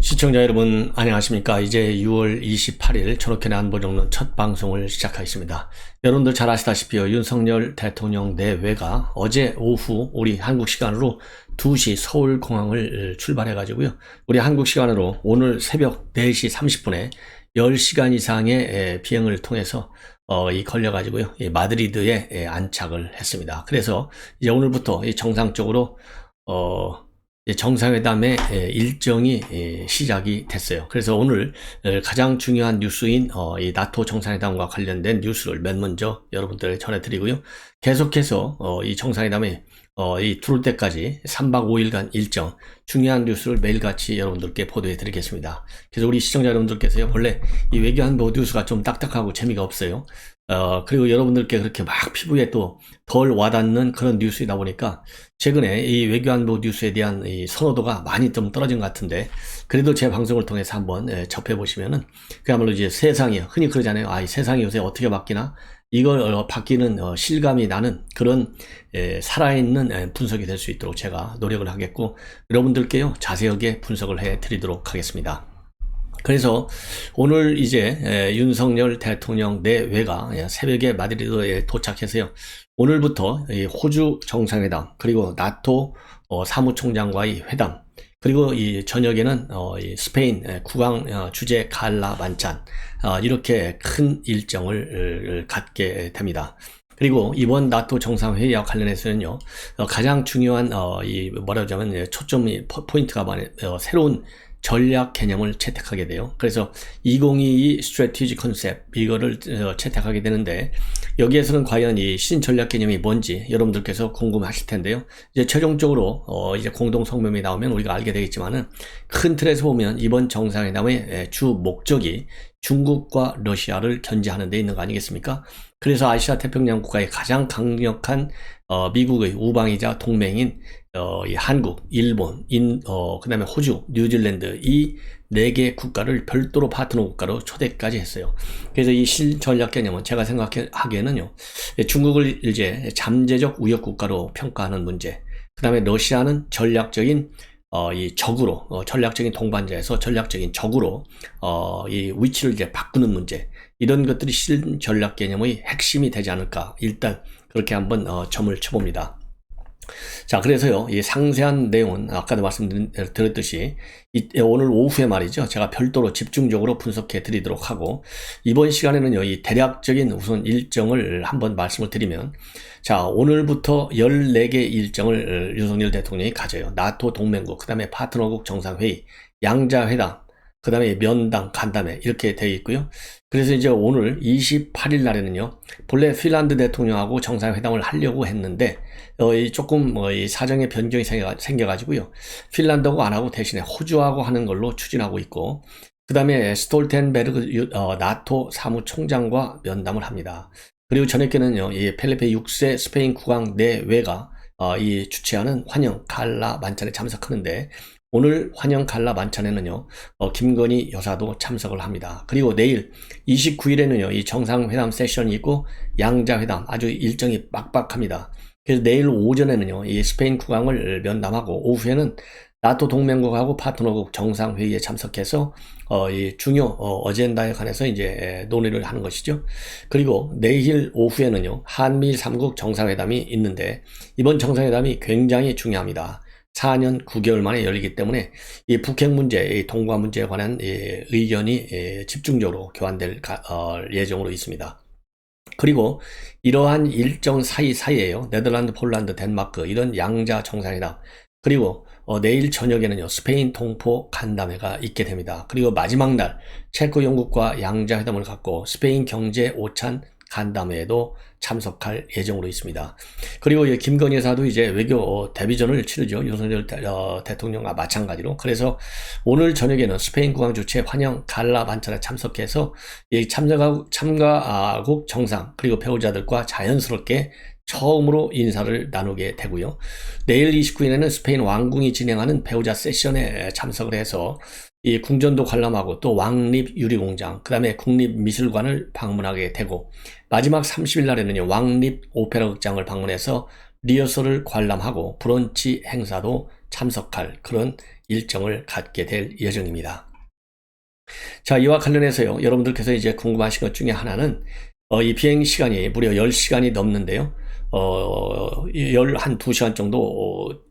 시청자 여러분 안녕하십니까. 이제 6월 28일 전옥현의 안보정론 첫 방송을 시작하겠습니다. 여러분들 잘 아시다시피 윤석열 대통령 내외가 어제 오후 우리 한국 시간으로 2시 서울공항을 출발해 가지고요, 우리 한국 시간으로 오늘 새벽 4시 30분에 10시간 이상의 비행을 통해서 걸려 가지고요, 마드리드에 안착을 했습니다. 그래서 이제 오늘부터 정상적으로 정상회담의 일정이 시작이 됐어요. 그래서 오늘 가장 중요한 뉴스인 이 나토 정상회담과 관련된 뉴스를 맨 먼저 여러분들에게 전해드리고요. 계속해서 이 정상회담에 들어올 때까지 3박 5일간 일정 중요한 뉴스를 매일같이 여러분들께 보도해 드리겠습니다. 그래서 우리 시청자 여러분들께서요, 원래 이 외교안보 뉴스가 좀 딱딱하고 재미가 없어요. 그리고 여러분들께 그렇게 막 피부에 또 덜 와닿는 그런 뉴스이다 보니까 최근에 이 외교안보 뉴스에 대한 이 선호도가 많이 좀 떨어진 것 같은데, 그래도 제 방송을 통해서 한번 접해보시면은 그야말로 이제 세상이, 흔히 그러잖아요. 이 세상이 요새 어떻게 바뀌나? 이걸 바뀌는 실감이 나는 그런 살아있는 분석이 될 수 있도록 제가 노력을 하겠고, 여러분들께요 자세하게 분석을 해 드리도록 하겠습니다. 그래서 오늘 이제 윤석열 대통령 내외가 새벽에 마드리드에 도착해서요, 오늘부터 호주 정상회담, 그리고 나토 사무총장과의 회담, 그리고 이 저녁에는 이 스페인 국왕 주재 갈라 만찬, 이렇게 큰 일정을 갖게 됩니다. 그리고 이번 나토 정상회의와 관련해서는요, 가장 중요한 이 뭐라고 하면 초점이 포인트가 새로운 전략 개념을 채택하게 돼요. 그래서 2022 스트래티지 컨셉, 이거를 채택하게 되는데, 여기에서는 과연 이 신전략 개념이 뭔지 여러분들께서 궁금하실 텐데요. 이제 최종적으로 이제 공동 성명이 나오면 우리가 알게 되겠지만은, 큰 틀에서 보면 이번 정상회담의 주 목적이 중국과 러시아를 견제하는 데 있는 거 아니겠습니까? 그래서 아시아 태평양 국가의 가장 강력한 미국의 우방이자 동맹인 이 한국, 일본, 그 다음에 호주, 뉴질랜드, 이 4개 국가를 별도로 파트너 국가로 초대까지 했어요. 그래서 이 신전략 개념은 제가 생각하기에는요, 중국을 이제 잠재적 우역 국가로 평가하는 문제, 그 다음에 러시아는 전략적인 이 적으로, 전략적인 동반자에서 전략적인 적으로 이 위치를 이제 바꾸는 문제, 이런 것들이 신전략 개념의 핵심이 되지 않을까, 일단 그렇게 한번 점을 쳐봅니다. 자, 그래서요, 이 상세한 내용은 아까도 말씀드렸듯이 오늘 오후에 말이죠, 제가 별도로 집중적으로 분석해 드리도록 하고, 이번 시간에는요, 이 대략적인 우선 일정을 한번 말씀을 드리면, 자, 오늘부터 14개 일정을 윤석열 대통령이 가져요. 나토 동맹국, 그 다음에 파트너국 정상회의, 양자회담, 그 다음에 면담, 간담회, 이렇게 되어 있고요. 그래서 이제 오늘 28일 날에는요, 본래 핀란드 대통령하고 정상회담을 하려고 했는데, 조금 이 사정의 변경이 생겨가지고요, 핀란드하고 안 하고 대신에 호주하고 하는 걸로 추진하고 있고, 그 다음에 스톨텐베르그 나토 사무총장과 면담을 합니다. 그리고 저녁에는요, 이 펠리페 6세 스페인 국왕 내외가 이 주최하는 환영 갈라 만찬에 참석하는데, 오늘 환영 갈라 만찬에는요, 김건희 여사도 참석을 합니다. 그리고 내일 29일에는요, 이 정상회담 세션이 있고 양자회담, 아주 일정이 빡빡합니다. 그래서 내일 오전에는요, 이 스페인 국왕을 면담하고, 오후에는 나토 동맹국하고 파트너국 정상회의에 참석해서 이 중요 어젠다에 관해서 이제 논의를 하는 것이죠. 그리고 내일 오후에는요, 한미일 3국 정상회담이 있는데, 이번 정상회담이 굉장히 중요합니다. 4년 9개월 만에 열리기 때문에 이 북핵 문제, 이 동북아 문제에 관한 의견이 집중적으로 교환될 예정으로 있습니다. 그리고 이러한 일정 사이에요, 네덜란드, 폴란드, 덴마크, 이런 양자 정상회담, 그리고 내일 저녁에는요, 스페인 동포 간담회가 있게 됩니다. 그리고 마지막 날 체코 영국과 양자회담을 갖고 스페인 경제 오찬 간담회에도 참석할 예정으로 있습니다. 그리고 김건희 여사도 이제 외교 데뷔전을 치르죠. 윤석열 대통령과 마찬가지로. 그래서 오늘 저녁에는 스페인 국왕 주최 환영 갈라 만찬에 참석해서 이 참가국 정상, 그리고 배우자들과 자연스럽게 처음으로 인사를 나누게 되고요. 내일 29일에는 스페인 왕궁이 진행하는 배우자 세션에 참석을 해서 이 궁전도 관람하고, 또 왕립 유리공장, 그 다음에 국립미술관을 방문하게 되고, 마지막 30일 날에는요, 왕립 오페라 극장을 방문해서 리허설을 관람하고 브런치 행사도 참석할 그런 일정을 갖게 될 예정입니다. 자, 이와 관련해서요, 여러분들께서 이제 궁금하신 것 중에 하나는 이 비행 시간이 무려 10시간이 넘는데요. 2시간 정도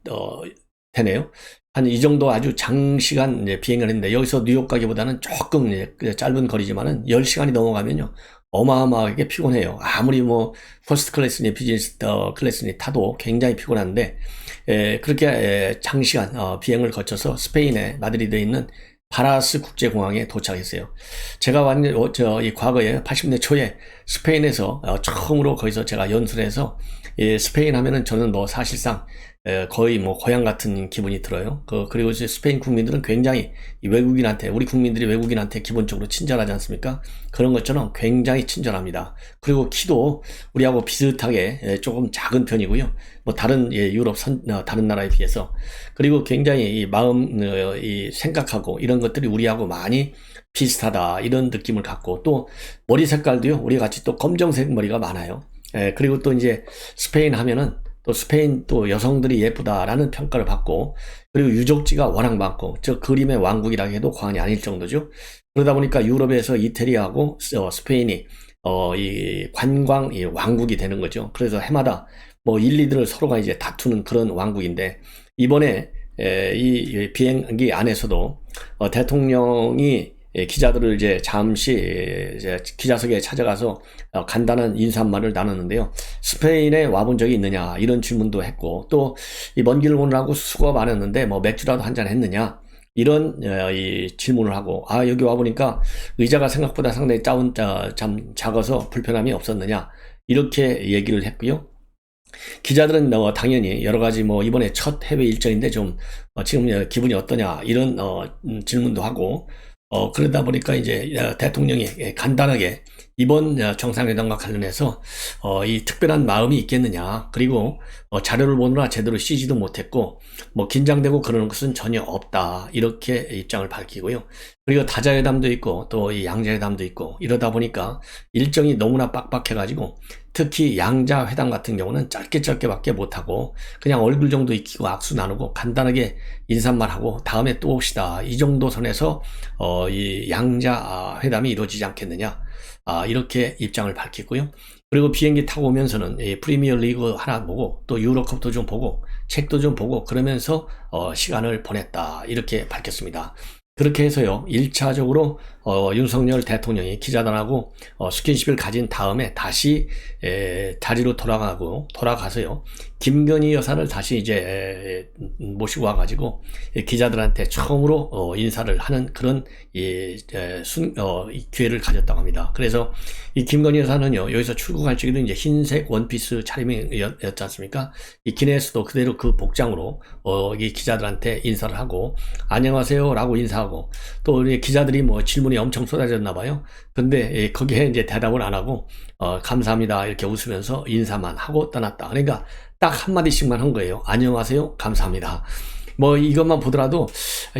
되네요. 한 이 정도 아주 장시간 비행을 했는데, 여기서 뉴욕 가기보다는 조금 짧은 거리지만은 10시간이 넘어가면요, 어마어마하게 피곤해요. 아무리 뭐 퍼스트 클래스니 비즈니스 클래스니 타도 굉장히 피곤한데, 그렇게 장시간 비행을 거쳐서 스페인의 마드리드에 있는 파라스 국제공항에 도착했어요. 제가 이 과거에 80년 초에 스페인에서 처음으로 거기서 제가 연수해서, 스페인 하면은 저는 뭐 사실상 거의 뭐 고향 같은 기분이 들어요. 그리고 이제 스페인 국민들은 굉장히 외국인한테, 우리 국민들이 외국인한테 기본적으로 친절하지 않습니까? 그런 것처럼 굉장히 친절합니다. 그리고 키도 우리하고 비슷하게 조금 작은 편이고요. 뭐 다른 유럽 다른 나라에 비해서. 그리고 굉장히 이 마음, 이 생각하고 이런 것들이 우리하고 많이 비슷하다, 이런 느낌을 갖고, 또 머리 색깔도요, 우리 같이 또 검정색 머리가 많아요. 그리고 또 이제 스페인 하면은 또 스페인 또 여성들이 예쁘다라는 평가를 받고, 그리고 유적지가 워낙 많고, 저 그림의 왕국이라 해도 과언이 아닐 정도죠. 그러다 보니까 유럽에서 이태리하고 스페인이 이 관광 이 왕국이 되는 거죠. 그래서 해마다 뭐 1, 2들을 서로가 이제 다투는 그런 왕국인데, 이번에 이 비행기 안에서도 대통령이 기자들을 이제 잠시 이제 기자석에 찾아가서 간단한 인사말을 나눴는데요. 스페인에 와본 적이 있느냐, 이런 질문도 했고, 또 이 먼 길을 오느라고 수고가 많았는데 뭐 맥주라도 한잔 했느냐, 이런 이 질문을 하고, 여기 와보니까 의자가 생각보다 상당히 참 작아서 불편함이 없었느냐, 이렇게 얘기를 했고요. 기자들은 당연히 여러 가지 뭐 이번에 첫 해외 일정인데 좀 지금 기분이 어떠냐, 이런 질문도 하고, 그러다 보니까 이제 대통령이 간단하게 이번 정상회담과 관련해서 이 특별한 마음이 있겠느냐, 그리고 자료를 보느라 제대로 쉬지도 못했고 뭐 긴장되고 그러는 것은 전혀 없다, 이렇게 입장을 밝히고요. 그리고 다자회담도 있고 또 이 양자회담도 있고, 이러다 보니까 일정이 너무나 빡빡해가지고, 특히 양자회담 같은 경우는 짧게밖에 못하고 그냥 얼굴 정도 익히고 악수 나누고 간단하게 인사말 하고 다음에 또 옵시다, 이 정도 선에서 이 양자회담이 이루어지지 않겠느냐, 이렇게 입장을 밝히고요. 그리고 비행기 타고 오면서는 이 프리미어 리그 하나 보고 또 유로컵도 좀 보고 책도 좀 보고 그러면서 시간을 보냈다, 이렇게 밝혔습니다. 그렇게 해서요, 1차적으로 윤석열 대통령이 기자단하고 스킨십을 가진 다음에 다시 자리로 돌아가서요, 김건희 여사를 다시 이제 모시고 와가지고 기자들한테 처음으로 인사를 하는 그런 기회를 가졌다고 합니다. 그래서 이 김건희 여사는요, 여기서 출국할 적에도 이제 흰색 원피스 차림이었지 않습니까? 이 기내에서도 그대로 그 복장으로 이 기자들한테 인사를 하고 안녕하세요라고 인사하고, 또 우리 기자들이 뭐 질문이 엄청 쏟아졌나 봐요. 근데 거기에 이제 대답을 안 하고 감사합니다, 이렇게 웃으면서 인사만 하고 떠났다. 그러니까 딱 한마디씩만 한 거예요. 안녕하세요, 감사합니다. 뭐 이것만 보더라도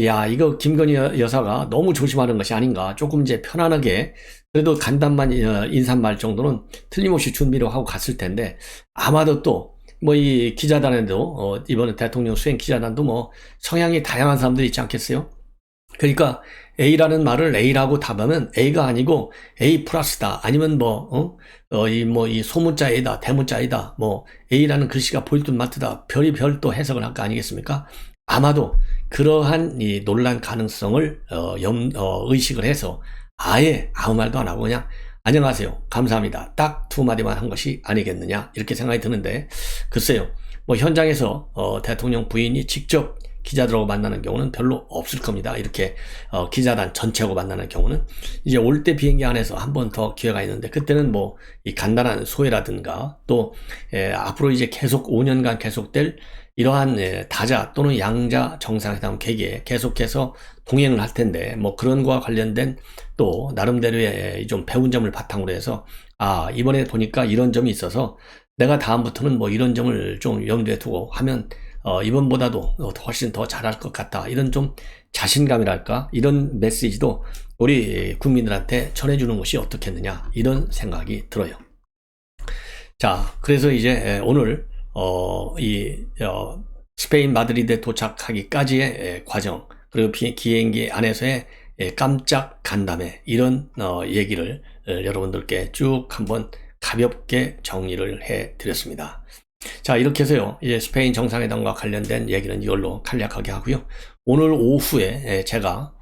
야, 이거 김건희 여사가 너무 조심하는 것이 아닌가, 조금 이제 편안하게 그래도 간단한 인사말 정도는 틀림없이 준비를 하고 갔을 텐데, 아마도 또 뭐 이 기자단에도 이번에 대통령 수행 기자단도 뭐 성향이 다양한 사람들이 있지 않겠어요? 그러니까 A라는 말을 A라고 답하면 A가 아니고 A 플러스다, 아니면 이 소문자 A다, 대문자 A다, 뭐 A라는 글씨가 보일 듯 말 듯하다, 별이 또 해석을 할 거 아니겠습니까? 아마도 그러한 이 논란 가능성을 의식을 해서 아예 아무 말도 안 하고 그냥 안녕하세요, 감사합니다, 딱 두 마디만 한 것이 아니겠느냐, 이렇게 생각이 드는데, 글쎄요, 뭐 현장에서 대통령 부인이 직접 기자들하고 만나는 경우는 별로 없을 겁니다. 이렇게 기자단 전체하고 만나는 경우는 이제 올 때 비행기 안에서 한 번 더 기회가 있는데, 그때는 뭐 이 간단한 소회라든가 또 앞으로 이제 계속 5년간 계속될 이러한 다자 또는 양자 정상회담 계기에 계속해서 동행을 할 텐데, 뭐 그런 거와 관련된 또 나름대로의 좀 배운 점을 바탕으로 해서 이번에 보니까 이런 점이 있어서 내가 다음부터는 뭐 이런 점을 좀 염두에 두고 하면 이번보다도 훨씬 더 잘할 것 같다, 이런 좀 자신감이랄까, 이런 메시지도 우리 국민들한테 전해주는 것이 어떻겠느냐, 이런 생각이 들어요. 자, 그래서 이제 오늘 스페인 마드리드에 도착하기까지의 과정, 그리고 비행기 안에서의 깜짝 간담회, 이런 얘기를 여러분들께 쭉 한번 가볍게 정리를 해 드렸습니다. 자, 이렇게 해서요, 이제 스페인 정상회담과 관련된 얘기는 이걸로 간략하게 하고요. 오늘 오후에 제가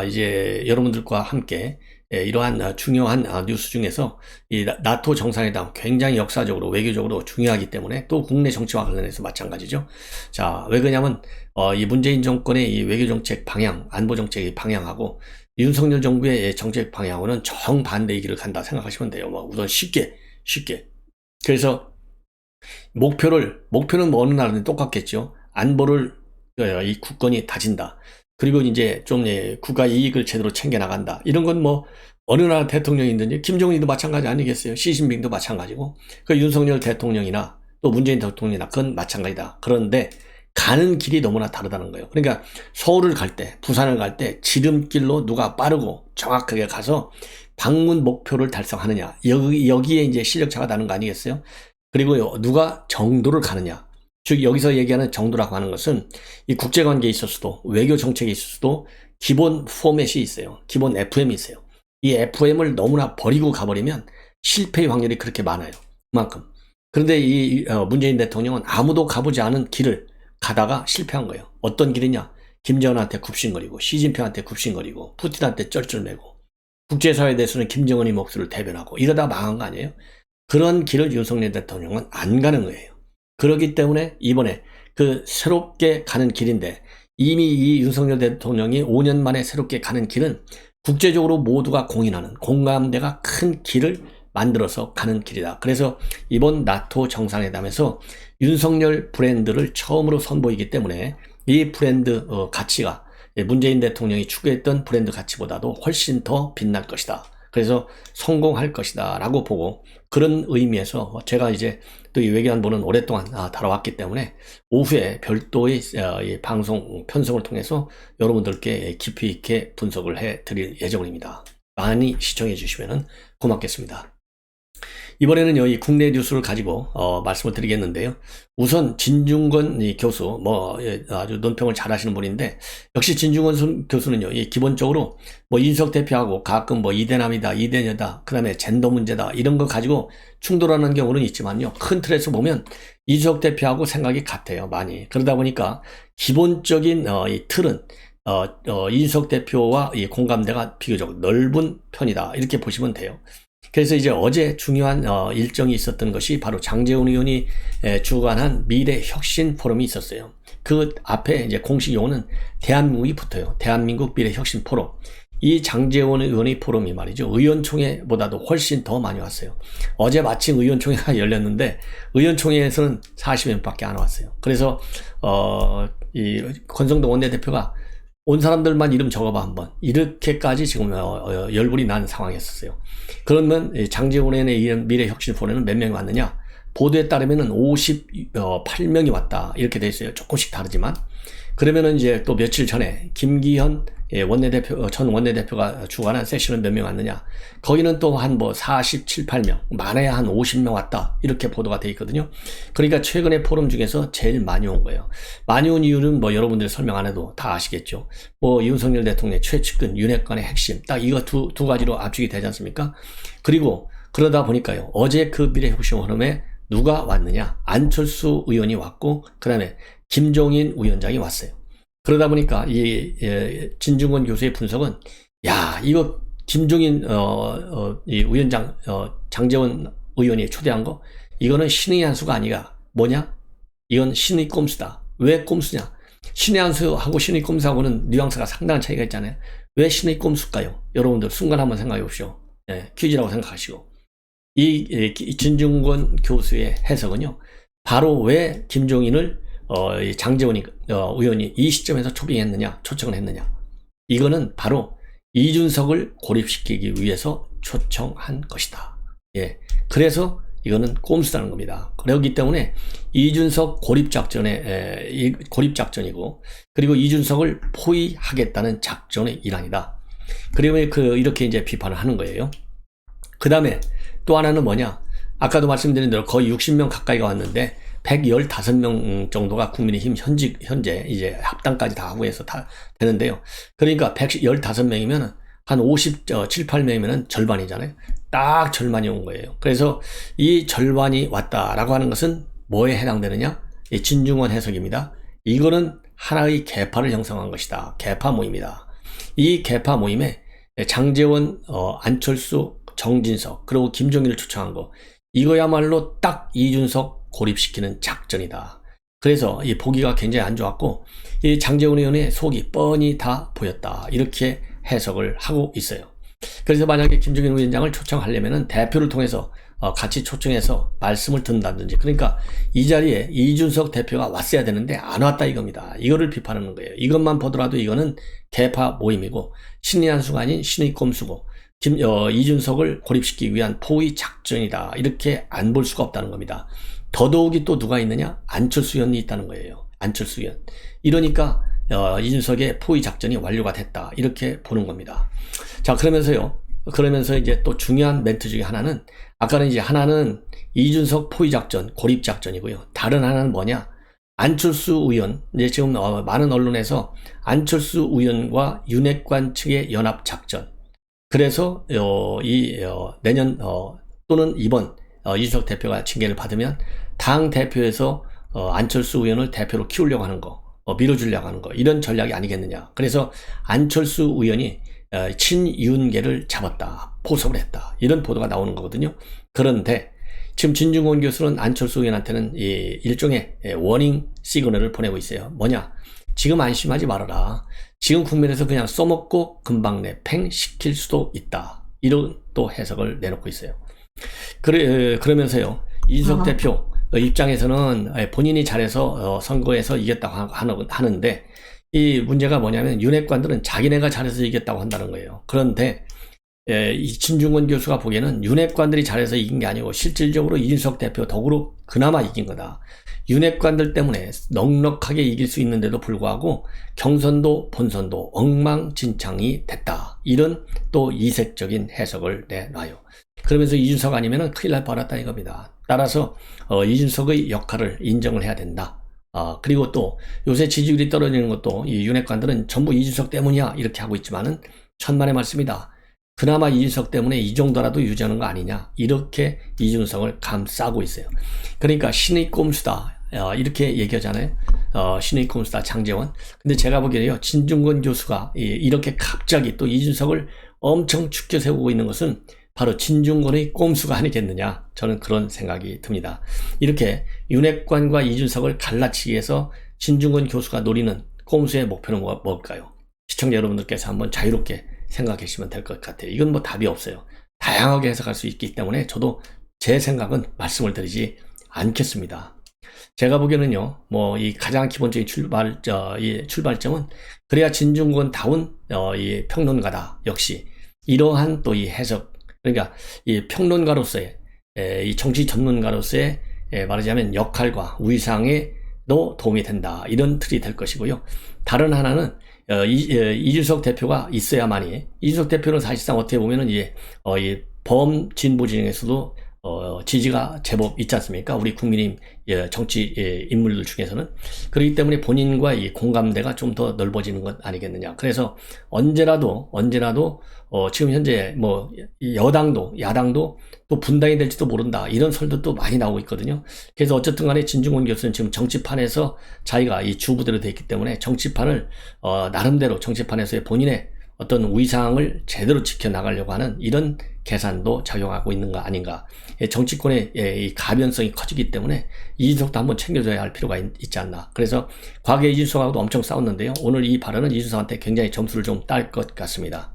이제 여러분들과 함께 이러한 중요한 뉴스 중에서 이 나토 정상회담, 굉장히 역사적으로 외교적으로 중요하기 때문에, 또 국내 정치와 관련해서 마찬가지죠. 자, 왜 그러냐면 이 문재인 정권의 이 외교 정책 방향, 안보 정책의 방향하고 윤석열 정부의 정책 방향으로는 정반대의 길을 간다 생각하시면 돼요. 뭐 우선 쉽게. 그래서 목표는 뭐 어느 나라든 똑같겠죠. 안보를 이 국권이 다진다. 그리고 이제 좀 국가 이익을 제대로 챙겨나간다. 이런 건 뭐 어느 나라 대통령이든지, 김정은이도 마찬가지 아니겠어요? 시진핑도 마찬가지고, 그 윤석열 대통령이나 또 문재인 대통령이나 그건 마찬가지다. 그런데 가는 길이 너무나 다르다는 거예요. 그러니까 서울을 갈 때, 부산을 갈 때 지름길로 누가 빠르고 정확하게 가서 방문 목표를 달성하느냐, 여기에 이제 실력차가 나는 거 아니겠어요? 그리고 누가 정도를 가느냐. 즉 여기서 얘기하는 정도라고 하는 것은 이 국제관계에 있어서도, 외교 정책에 있어서도 기본 포맷이 있어요. 기본 FM이 있어요. 이 FM을 너무나 버리고 가버리면 실패의 확률이 그렇게 많아요. 그만큼. 그런데 이 문재인 대통령은 아무도 가보지 않은 길을 가다가 실패한 거예요. 어떤 길이냐? 김정은한테 굽신거리고, 시진핑한테 굽신거리고, 푸틴한테 쩔쩔매고, 국제사회에 대해서는 김정은이 목소리를 대변하고, 이러다 망한 거 아니에요? 그런 길을 윤석열 대통령은 안 가는 거예요. 그렇기 때문에 이번에 그 새롭게 가는 길인데, 이미 이 윤석열 대통령이 5년 만에 새롭게 가는 길은 국제적으로 모두가 공인하는, 공감대가 큰 길을 만들어서 가는 길이다. 그래서 이번 나토 정상회담에서 윤석열 브랜드를 처음으로 선보이기 때문에 이 브랜드 가치가 문재인 대통령이 추구했던 브랜드 가치보다도 훨씬 더 빛날 것이다. 그래서 성공할 것이다 라고 보고, 그런 의미에서 제가 이제 또 이 외교안보는 오랫동안 다뤄왔기 때문에 오후에 별도의 방송 편성을 통해서 여러분들께 깊이 있게 분석을 해 드릴 예정입니다. 많이 시청해 주시면 고맙겠습니다. 이번에는 여기 국내 뉴스를 가지고 말씀을 드리겠는데요. 우선 진중권 교수, 아주 논평을 잘 하시는 분인데, 역시 진중권 교수는요, 기본적으로 이준석 대표하고 가끔 이대남이다, 이대녀다, 그 다음에 젠더 문제다, 이런 거 가지고 충돌하는 경우는 있지만요, 큰 틀에서 보면 이준석 대표하고 생각이 같아요, 많이. 그러다 보니까 기본적인 이 틀은 이준석 대표와 이 공감대가 비교적 넓은 편이다, 이렇게 보시면 돼요. 그래서 이제 어제 중요한 일정이 있었던 것이 바로 장제원 의원이 주관한 미래혁신 포럼이 있었어요. 그 앞에 이제 공식 용어는 대한민국이 붙어요. 대한민국 미래혁신 포럼. 이 장제원 의원의 포럼이 말이죠, 의원총회보다도 훨씬 더 많이 왔어요. 어제 마침 의원총회가 열렸는데 의원총회에서는 40명밖에 안 왔어요. 그래서 이 권성동 원내대표가 온 사람들만 이름 적어봐 한번, 이렇게까지 지금 열불이 난 상황이었어요. 그러면 장제원 의원의 미래혁신 포럼에는 몇 명이 왔느냐? 보도에 따르면 58명이 왔다, 이렇게 돼 있어요. 조금씩 다르지만. 그러면은 이제 또 며칠 전에 김기현 전 원내대표가 주관한 세션은 몇 명 왔느냐? 거기는 또 한 47, 8명, 많아야 한 50명 왔다, 이렇게 보도가 돼 있거든요. 그러니까 최근에 포럼 중에서 제일 많이 온 거예요. 많이 온 이유는 여러분들 설명 안 해도 다 아시겠죠. 윤석열 대통령의 최측근, 윤핵관의 핵심, 딱 이거 두 가지로 압축이 되지 않습니까? 그리고 그러다 보니까요, 어제 그 미래혁신 포럼에 누가 왔느냐? 안철수 의원이 왔고, 그 다음에 김종인 위원장이 왔어요. 그러다 보니까 이 진중권 교수의 분석은, 야, 이거 김종인 이 위원장, 장제원 의원이 초대한 거, 이거는 신의 한 수가 아니라 뭐냐? 이건 신의 꼼수다. 왜 꼼수냐? 신의 한 수하고 신의 꼼수하고는 뉘앙스가 상당한 차이가 있잖아요. 왜 신의 꼼수일까요? 여러분들 순간 한번 생각해 보십시오. 퀴즈라고 생각하시고. 이 진중권 교수의 해석은요, 바로 왜 김종인을 장제원 의원이 이 시점에서 초청을 했느냐. 이거는 바로 이준석을 고립시키기 위해서 초청한 것이다. 그래서 이거는 꼼수라는 겁니다. 그렇기 때문에 이준석 고립작전이고, 그리고 이준석을 포위하겠다는 작전의 일환이다. 그리고 이렇게 이제 비판을 하는 거예요. 그 다음에 또 하나는 뭐냐? 아까도 말씀드린 대로 거의 60명 가까이가 왔는데, 115명 정도가 국민의힘 현재 이제 합당까지 다 하고 해서 다 되는데요. 그러니까 115명이면 한 57, 8명이면 절반이잖아요. 딱 절반이 온 거예요. 그래서 이 절반이 왔다라고 하는 것은 뭐에 해당되느냐? 이 진중권 해석입니다. 이거는 하나의 계파를 형성한 것이다. 계파 모임이다. 이 계파 모임에 장제원, 안철수, 정진석, 그리고 김종인을 초청한 거, 이거야말로 딱 이준석 고립시키는 작전이다. 그래서 이 보기가 굉장히 안 좋았고, 이 장제원 의원의 속이 뻔히 다 보였다. 이렇게 해석을 하고 있어요. 그래서 만약에 김종인 위원장을 초청하려면은 대표를 통해서 같이 초청해서 말씀을 듣는다든지, 그러니까 이 자리에 이준석 대표가 왔어야 되는데 안 왔다 이겁니다. 이거를 비판하는 거예요. 이것만 보더라도 이거는 개파 모임이고 신의 한 수가 아닌 신의 꼼수고 이준석을 고립시키기 위한 포위 작전이다. 이렇게 안 볼 수가 없다는 겁니다. 더더욱이 또 누가 있느냐? 안철수 의원이 있다는 거예요. 안철수 의원. 이러니까 이준석의 포위 작전이 완료가 됐다. 이렇게 보는 겁니다. 자, 그러면서 이제 또 중요한 멘트 중에 하나는, 아까는 이제 하나는 이준석 포위 작전, 고립 작전이고요. 다른 하나는 뭐냐? 안철수 의원, 이제 지금 많은 언론에서 안철수 의원과 윤핵관 측의 연합 작전. 그래서 내년 또는 이번 이준석 대표가 징계를 받으면 당 대표에서 안철수 의원을 대표로 키우려고 하는 거, 밀어주려고 하는 거, 이런 전략이 아니겠느냐. 그래서 안철수 의원이 친윤계를 잡았다, 포섭을 했다, 이런 보도가 나오는 거거든요. 그런데 지금 진중권 교수는 안철수 의원한테는 일종의 워닝 시그널을 보내고 있어요. 뭐냐? 지금 안심하지 말아라. 지금 국면에서 그냥 써먹고 금방 내팽 시킬 수도 있다. 이런 또 해석을 내놓고 있어요. 그러면서요, 이준석 대표 입장에서는 본인이 잘해서 선거에서 이겼다고 하는데, 이 문제가 뭐냐면 윤핵관들은 자기네가 잘해서 이겼다고 한다는 거예요. 그런데 이 진중권 교수가 보기에는 윤핵관들이 잘해서 이긴 게 아니고 실질적으로 이준석 대표 덕으로 그나마 이긴 거다. 윤핵관들 때문에 넉넉하게 이길 수 있는데도 불구하고 경선도 본선도 엉망진창이 됐다. 이런 또 이색적인 해석을 내놔요. 그러면서 이준석 아니면은 큰일 날 뻔했다 이겁니다. 따라서 이준석의 역할을 인정을 해야 된다. 그리고 또 요새 지지율이 떨어지는 것도 이 윤핵관들은 전부 이준석 때문이야 이렇게 하고 있지만은 천만의 말씀이다. 그나마 이준석 때문에 이 정도라도 유지하는 거 아니냐, 이렇게 이준석을 감싸고 있어요. 그러니까 신의 꼼수다 이렇게 얘기하잖아요. 신의 꼼수다 장제원. 근데 제가 보기에는요, 진중권 교수가 이렇게 갑자기 또 이준석을 엄청 축켜 세우고 있는 것은 바로 진중권의 꼼수가 아니겠느냐, 저는 그런 생각이 듭니다. 이렇게 윤핵관과 이준석을 갈라치기 위해서 진중권 교수가 노리는 꼼수의 목표는 뭘까요? 시청자 여러분들께서 한번 자유롭게 생각해 주시면 될 것 같아요. 이건 뭐 답이 없어요. 다양하게 해석할 수 있기 때문에 저도 제 생각은 말씀을 드리지 않겠습니다. 제가 보기에는요, 뭐 이 가장 기본적인 출발점은 그래야 진중권다운 이 평론가다. 역시 이러한 또 이 해석, 그러니까 이 평론가로서의 이 정치 전문가로서의 말하자면 역할과 위상에도 도움이 된다. 이런 틀이 될 것이고요. 다른 하나는 이준석 대표가 있어야만이, 이준석 대표는 사실상 어떻게 보면은 이 범진보 진영에서도 지지가 제법 있지 않습니까? 우리 국민의힘 정치 인물들 중에서는. 그렇기 때문에 본인과 이 공감대가 좀 더 넓어지는 것 아니겠느냐. 그래서 언제라도 지금 현재 뭐 여당도 야당도 또 분당이 될지도 모른다, 이런 설도 많이 나오고 있거든요. 그래서 어쨌든 간에 진중권 교수는 지금 정치판에서 자기가 이 주부대로 되어 있기 때문에 정치판을 나름대로 정치판에서의 본인의 어떤 위상을 제대로 지켜나가려고 하는 이런 계산도 작용하고 있는 거 아닌가. 정치권의 이 가변성이 커지기 때문에 이준석도 한번 챙겨줘야 할 필요가 있지 않나. 그래서 과거에 이준석하고도 엄청 싸웠는데요, 오늘 이 발언은 이준석한테 굉장히 점수를 좀 딸 것 같습니다.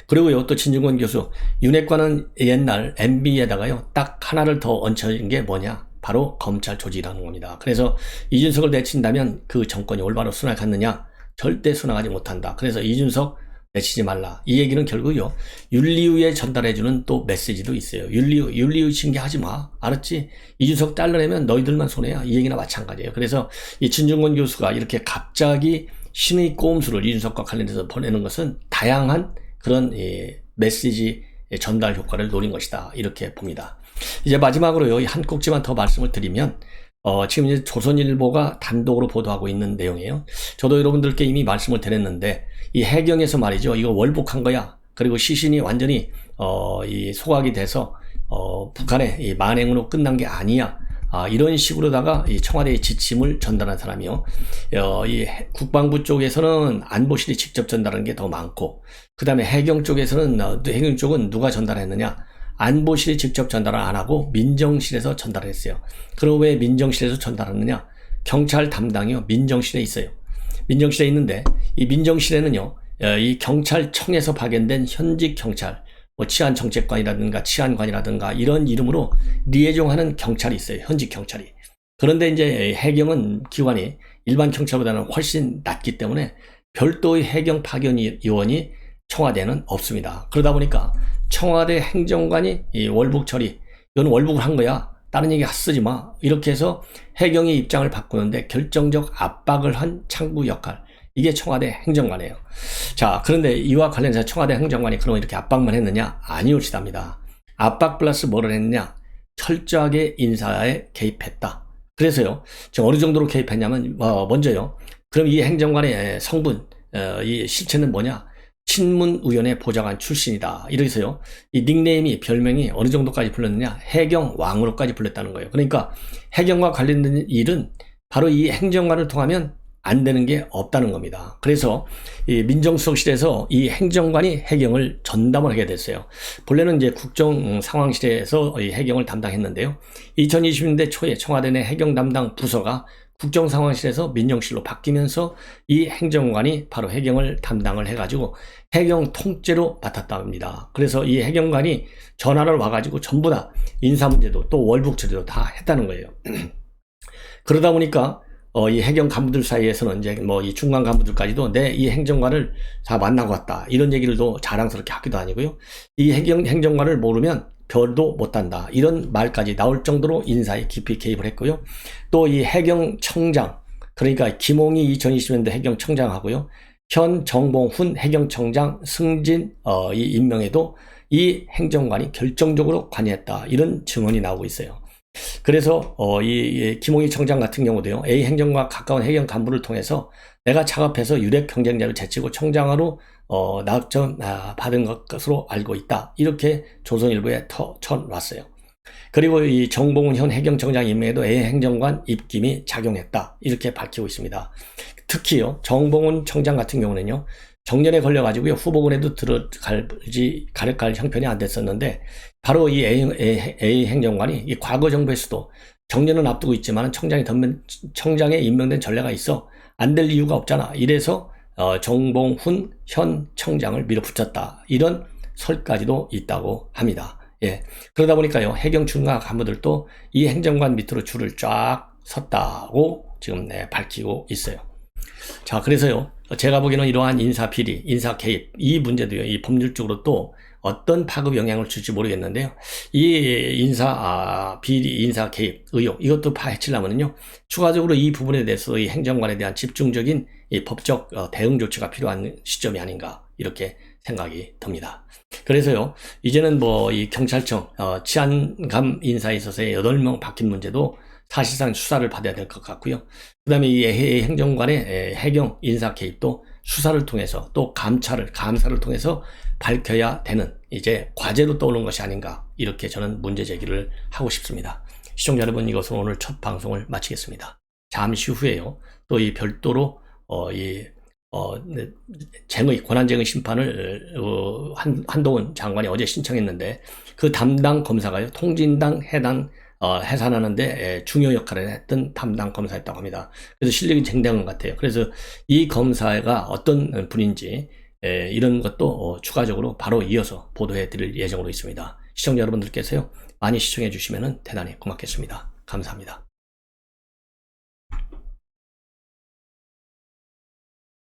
그리고요, 또 진중권 교수, 윤핵관은 옛날 MB에다가요 딱 하나를 더 얹혀진 게 뭐냐, 바로 검찰 조직이라는 겁니다. 그래서 이준석을 내친다면 그 정권이 올바로 순항하느냐? 절대 순항하지 못한다. 그래서 이준석 내치지 말라. 이 얘기는 결국요, 윤리위에 전달해주는 또 메시지도 있어요. 윤리위 징계하지 마. 알았지? 이준석 잘라내면 너희들만 손해야. 이 얘기나 마찬가지예요. 그래서 이 진중권 교수가 이렇게 갑자기 신의 꼼수를 이준석과 관련해서 보내는 것은 다양한 그런 메시지 전달 효과를 노린 것이다. 이렇게 봅니다. 이제 마지막으로요, 한 꼭지만 더 말씀을 드리면, 지금 이제 조선일보가 단독으로 보도하고 있는 내용이에요. 저도 여러분들께 이미 말씀을 드렸는데, 이 해경에서 말이죠. 이거 월북한 거야. 그리고 시신이 완전히, 이 소각이 돼서, 북한의 이 만행으로 끝난 게 아니야. 이런 식으로다가 이 청와대의 지침을 전달한 사람이요. 이 국방부 쪽에서는 안보실이 직접 전달한 게 더 많고, 그 다음에 해경 쪽에서는, 해경 쪽은 누가 전달했느냐? 안보실이 직접 전달을 안 하고 민정실에서 전달했어요. 그럼 왜 민정실에서 전달하느냐? 경찰 담당이요. 민정실에 있어요. 민정실에 있는데, 이 민정실에는요, 이 경찰청에서 파견된 현직 경찰, 뭐 치안정책관이라든가 치안관이라든가 이런 이름으로 리에종하는 경찰이 있어요. 현직 경찰이. 그런데 이제 해경은 기관이 일반 경찰보다는 훨씬 낮기 때문에 별도의 해경 파견 요원이 청와대는 없습니다. 그러다 보니까 청와대 행정관이 이 월북 처리, 이건 월북을 한 거야. 다른 얘기 쓰지 마. 이렇게 해서 해경의 입장을 바꾸는데 결정적 압박을 한 창구 역할. 이게 청와대 행정관이에요. 자, 그런데 이와 관련해서 청와대 행정관이 그럼 이렇게 압박만 했느냐? 아니올지답니다. 압박 플러스 뭐를 했느냐? 철저하게 인사에 개입했다. 그래서요, 지금 어느 정도로 개입했냐면, 먼저요, 그럼 이 행정관의 성분, 이 실체는 뭐냐? 친문의원의 보좌관 출신이다. 이래서요, 이 닉네임이, 별명이 어느 정도까지 불렀느냐? 해경왕으로까지 불렸다는 거예요. 그러니까 해경과 관련된 일은 바로 이 행정관을 통하면 안 되는 게 없다는 겁니다. 그래서 이 민정수석실에서 이 행정관이 해경을 전담을 하게 됐어요. 본래는 이제 국정상황실에서 이 해경을 담당했는데요. 2020년대 초에 청와대 내 해경 담당 부서가 국정상황실에서 민정실로 바뀌면서 이 행정관이 바로 해경을 담당을 해가지고 해경 통째로 맡았다 합니다. 그래서 이 해경관이 전화를 와가지고 전부 다 인사 문제도 또 월북 처리도 다 했다는 거예요. 그러다 보니까 이 해경 간부들 사이에서는 이제 뭐 이 중간 간부들까지도 내 이 행정관을 다 만나고 왔다. 이런 얘기를 또 자랑스럽게 하기도 아니고요. 이 행정관을 모르면 별도 못 단다. 이런 말까지 나올 정도로 인사에 깊이 개입을 했고요. 또 이 해경청장, 그러니까 김홍희 2020년도 해경청장하고요. 현 정봉훈 해경청장 승진 이 임명에도 이 행정관이 결정적으로 관여했다. 이런 증언이 나오고 있어요. 그래서 이 김홍희 청장 같은 경우도요, A 행정과 가까운 해경 간부를 통해서 내가 작업해서 유력 경쟁자를 제치고 청장으로 낙점 받은 것으로 알고 있다. 이렇게 조선일보에 쳐놨어요. 그리고 이 정봉훈 현 해경청장 임명에도 A 행정관 입김이 작용했다. 이렇게 밝히고 있습니다. 특히요, 정봉훈 청장 같은 경우는요, 정년에 걸려가지고요, 후보군에도 가력갈 형편이 안 됐었는데, 바로 이 A 행정관이 이 과거 정부에서도 정년은 앞두고 있지만 청장에 임명된 전례가 있어 안 될 이유가 없잖아. 이래서 정봉훈 현 청장을 밀어붙였다. 이런 설까지도 있다고 합니다. 예. 그러다 보니까요, 해경 중간 간부들도 이 행정관 밑으로 줄을 쫙 섰다고 지금 밝히고 있어요. 자, 그래서요, 제가 보기에는 이러한 인사 비리, 인사 개입, 이 문제도요, 이 법률적으로 또 어떤 파급 영향을 줄지 모르겠는데요. 이 인사 비리, 인사 개입 의혹, 이것도 파헤치려면요, 추가적으로 이 부분에 대해서 이 행정관에 대한 집중적인 이 법적 대응 조치가 필요한 시점이 아닌가, 이렇게 생각이 듭니다. 그래서요, 이제는 뭐 이 경찰청 치안감 인사에 있어서의 8명 바뀐 문제도 사실상 수사를 받아야 될 것 같고요. 그 다음에 이 행정관의 해경 인사 개입도 수사를 통해서 또 감사를 통해서 밝혀야 되는 이제 과제로 떠오르는 것이 아닌가, 이렇게 저는 문제 제기를 하고 싶습니다. 시청자 여러분, 이것으로 오늘 첫 방송을 마치겠습니다. 잠시 후에요, 또 이 별도로 권한쟁의 심판을 한동훈 장관이 어제 신청했는데, 그 담당 검사가요, 통진당 해산하는데 중요 역할을 했던 담당 검사였다고 합니다. 그래서 실력이 쟁쟁한 것 같아요. 그래서 이 검사가 어떤 분인지 이런 것도 추가적으로 바로 이어서 보도해 드릴 예정으로 있습니다. 시청자 여러분들께서요, 많이 시청해 주시면 대단히 고맙겠습니다. 감사합니다.